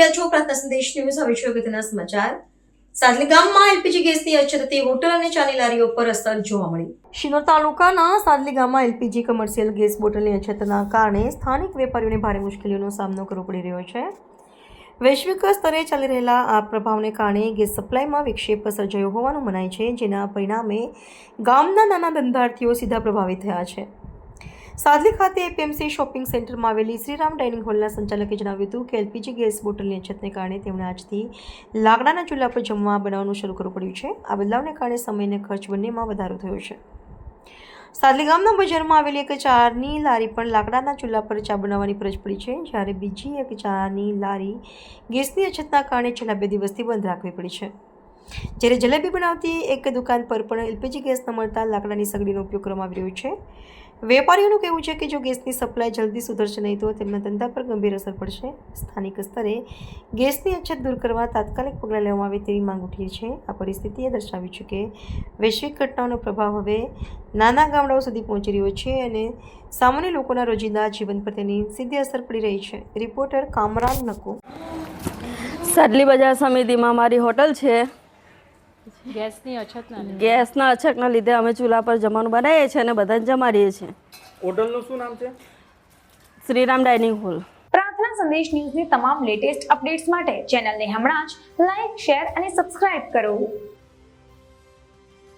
રહ્યા છો પ્રાર્થના સંદેશ ન્યૂઝ. હવે છે અગત્યના સમાચાર. સાદલી ગામમાં એલપીજી ગેસની અછતથી હોટલ અને ચાની લારીઓ પર અસર જોવા મળી. શિનોર તાલુકાના સાદલી ગામમાં એલપીજી કમર્શિયલ ગેસ બોટલની અછતના કારણે સ્થાનિક વેપારીઓને ભારે મુશ્કેલીઓનો સામનો કરવો પડી રહ્યો છે. વૈશ્વિક સ્તરે ચાલી રહેલા આ પ્રભાવને કારણે ગેસ સપ્લાયમાં વિક્ષેપ સર્જાયો હોવાનું મનાય છે, જેના પરિણામે ગામના નાના ધંધાર્થીઓ સીધા પ્રભાવિત થયા છે. સાદલી ખાતે એપીએમસી શોપિંગ સેન્ટરમાં આવેલી શ્રીરામ ડાઇનિંગ હોલના સંચાલકે જણાવ્યું હતું કે એલપીજી ગેસ બોટલની અછતને કારણે તેમણે આજથી લાકડાના ચૂલા પર જમવા બનાવવાનું શરૂ કરવું પડ્યું છે. આ બદલાવને કારણે સમય અને ખર્ચ બંનેમાં વધારો થયો છે. સાદલી ગામના બજારમાં આવેલી એક ચાની લારી પણ લાકડાના ચૂલા પર ચા બનાવવાની ફરજ પડી છે, જ્યારે બીજી એક ચાની લારી ગેસની અછતના કારણે છેલ્લા 2 દિવસથી બંધ રાખવી પડી છે. જ્યારે જલેબી બનાવતી એક દુકાન પર પણ એલપીજી ગેસ ન મળતા લાકડાની સગડીનો ઉપયોગ કરવામાં આવી રહ્યો છે. વેપારીઓનું કહેવું છે કે જો ગેસની સપ્લાય જલ્દી સુધરશે નહીં તો તેમના ધંધા પર ગંભીર અસર પડશે. સ્થાનિક સ્તરે ગેસની અછત દૂર કરવા તાત્કાલિક પગલાં લેવામાં આવે તેવી માંગ ઉઠી છે. આ પરિસ્થિતિએ દર્શાવ્યું છે કે વૈશ્વિક ઘટનાઓનો પ્રભાવ હવે નાના ગામડાઓ સુધી પહોંચી રહ્યો છે અને સામાન્ય લોકોના રોજિંદા જીવન પર તેની સીધી અસર પડી રહી છે. રિપોર્ટર કામરાન નકુ. સાદલી બજાર સમિતિમાં મારી હોટલ છે. ગેસના અછતના લીધે અમે ચૂલા પર જમવાનું બનાવીએ છીએ અને બધાને જમાડીએ છીએ. હોટલનું શું નામ છે? Shriram dining hall. પ્રાર્થના સંદેશ ન્યૂઝની તમામ લેટેસ્ટ અપડેટ્સ માટે ચેનલને હમણાં જ લાઈક, શેર અને સબસ્ક્રાઇબ કરો.